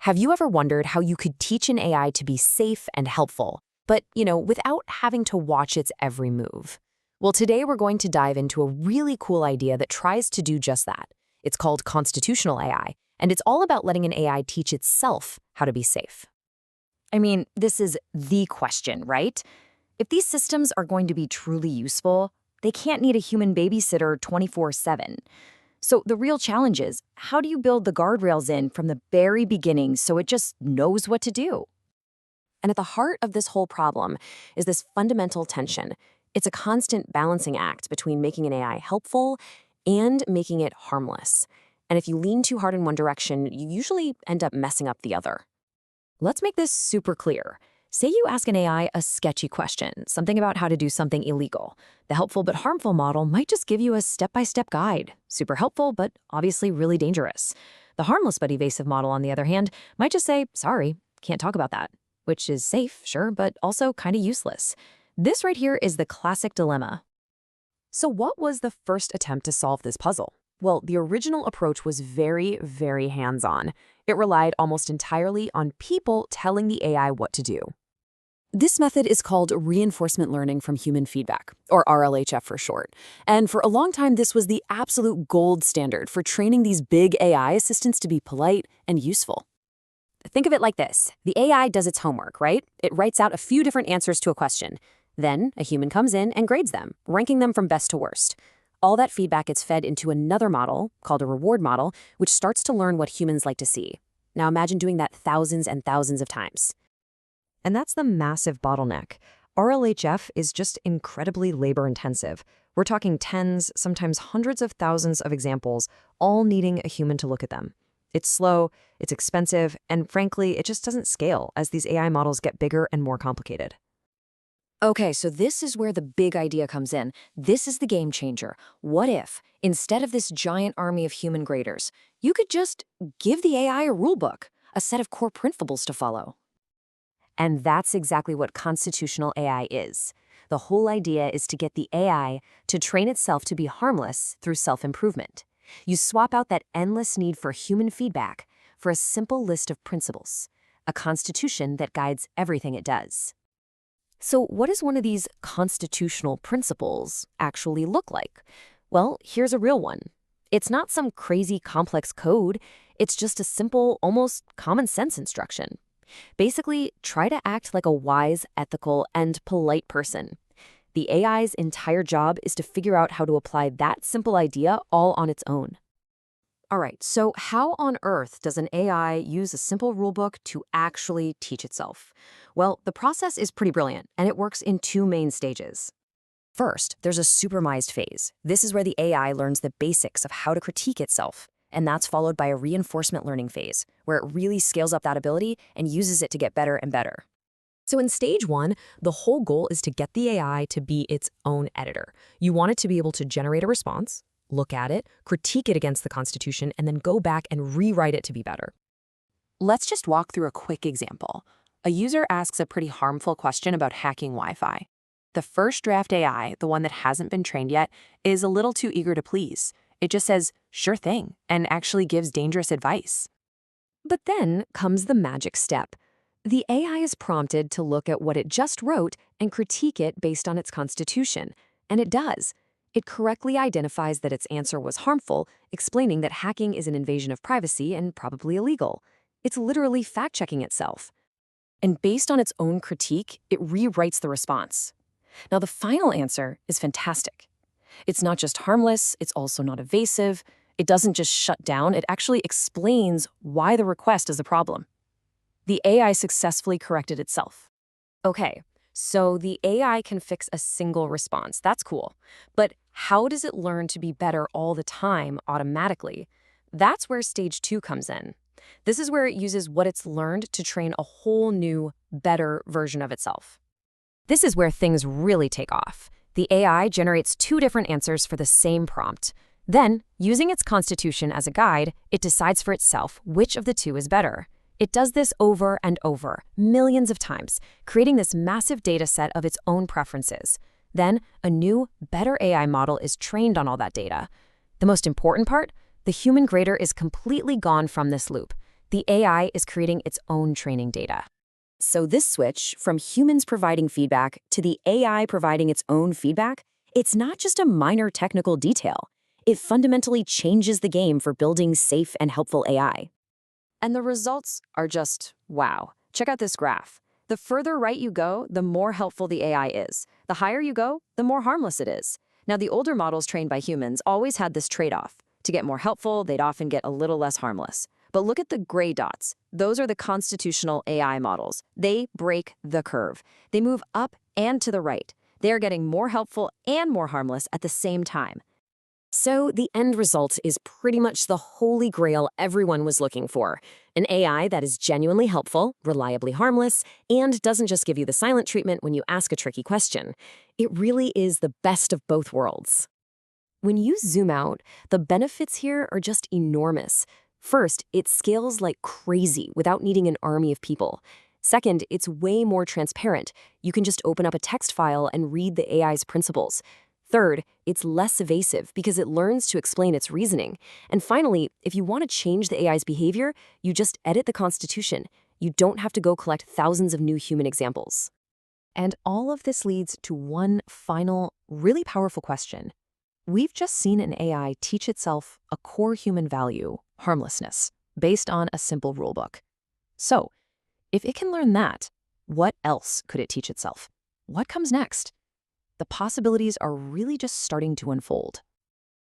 Have you ever wondered how you could teach an AI to be safe and helpful, but, without having to watch its every move? Well, today we're going to dive into a really cool idea that tries to do just that. It's called constitutional AI, and it's all about letting an AI teach itself how to be safe. I mean, this is the question, right? If these systems are going to be truly useful, they can't need a human babysitter 24/7. So the real challenge is, how do you build the guardrails in from the very beginning so it just knows what to do? And at the heart of this whole problem is this fundamental tension. It's a constant balancing act between making an AI helpful and making it harmless. And if you lean too hard in one direction, you usually end up messing up the other. Let's make this super clear. Say you ask an AI a sketchy question, something about how to do something illegal. The helpful but harmful model might just give you a step-by-step guide. Super helpful, but obviously really dangerous. The harmless but evasive model, on the other hand, might just say, sorry, can't talk about that, which is safe, sure, but also kind of useless. This right here is the classic dilemma. So what was the first attempt to solve this puzzle? Well, the original approach was very, very hands-on. It relied almost entirely on people telling the AI what to do. This method is called reinforcement learning from human feedback, or RLHF for short. And for a long time, this was the absolute gold standard for training these big AI assistants to be polite and useful. Think of it like this. The AI does its homework, right? It writes out a few different answers to a question. Then a human comes in and grades them, ranking them from best to worst. All that feedback gets fed into another model, called a reward model, which starts to learn what humans like to see. Now imagine doing that thousands and thousands of times. And that's the massive bottleneck. RLHF is just incredibly labor-intensive. We're talking tens, sometimes hundreds of thousands of examples, all needing a human to look at them. It's slow, it's expensive, and frankly, it just doesn't scale as these AI models get bigger and more complicated. Okay, so this is where the big idea comes in. This is the game changer. What if, instead of this giant army of human graders, you could just give the AI a rulebook, a set of core principles to follow? And that's exactly what constitutional AI is. The whole idea is to get the AI to train itself to be harmless through self-improvement. You swap out that endless need for human feedback for a simple list of principles, a constitution that guides everything it does. So what does one of these constitutional principles actually look like? Well, here's a real one. It's not some crazy complex code. It's just a simple, almost common sense instruction. Basically, try to act like a wise, ethical, and polite person. The AI's entire job is to figure out how to apply that simple idea all on its own. All right, so how on earth does an AI use a simple rulebook to actually teach itself? Well, the process is pretty brilliant, and it works in two main stages. First, there's a supervised phase. This is where the AI learns the basics of how to critique itself. And that's followed by a reinforcement learning phase, where it really scales up that ability and uses it to get better and better. So in stage one, the whole goal is to get the AI to be its own editor. You want it to be able to generate a response, look at it, critique it against the Constitution, and then go back and rewrite it to be better. Let's just walk through a quick example. A user asks a pretty harmful question about hacking Wi-Fi. The first draft AI, the one that hasn't been trained yet, is a little too eager to please. It just says, sure thing, and actually gives dangerous advice. But then comes the magic step. The AI is prompted to look at what it just wrote and critique it based on its constitution. And it does. It correctly identifies that its answer was harmful, explaining that hacking is an invasion of privacy and probably illegal. It's literally fact-checking itself. And based on its own critique, it rewrites the response. Now, the final answer is fantastic. It's not just harmless, it's also not evasive. It doesn't just shut down, it actually explains why the request is a problem. The AI successfully corrected itself. Okay, so the AI can fix a single response. That's cool. But how does it learn to be better all the time automatically? That's where stage 2 comes in. This is where it uses what it's learned to train a whole new, better version of itself. This is where things really take off. The AI generates 2 different answers for the same prompt. Then, using its constitution as a guide, it decides for itself which of the 2 is better. It does this over and over, millions of times, creating this massive data set of its own preferences. Then, a new, better AI model is trained on all that data. The most important part? The human grader is completely gone from this loop. The AI is creating its own training data. So this switch from humans providing feedback to the AI providing its own feedback, it's not just a minor technical detail. It fundamentally changes the game for building safe and helpful AI. And the results are just wow. Check out this graph. The further right you go, the more helpful the AI is. The higher you go, the more harmless it is. Now, the older models trained by humans always had this trade-off. To get more helpful, they'd often get a little less harmless. But look at the gray dots. Those are the constitutional AI models. They break the curve. They move up and to the right. They're getting more helpful and more harmless at the same time. So the end result is pretty much the holy grail everyone was looking for. An AI that is genuinely helpful, reliably harmless, and doesn't just give you the silent treatment when you ask a tricky question. It really is the best of both worlds. When you zoom out, the benefits here are just enormous. First, it scales like crazy without needing an army of people. Second, it's way more transparent. You can just open up a text file and read the AI's principles. Third, it's less evasive because it learns to explain its reasoning. And finally, if you want to change the AI's behavior, you just edit the Constitution. You don't have to go collect thousands of new human examples. And all of this leads to one final, really powerful question. We've just seen an AI teach itself a core human value, harmlessness, based on a simple rulebook. So, if it can learn that, what else could it teach itself? What comes next? The possibilities are really just starting to unfold.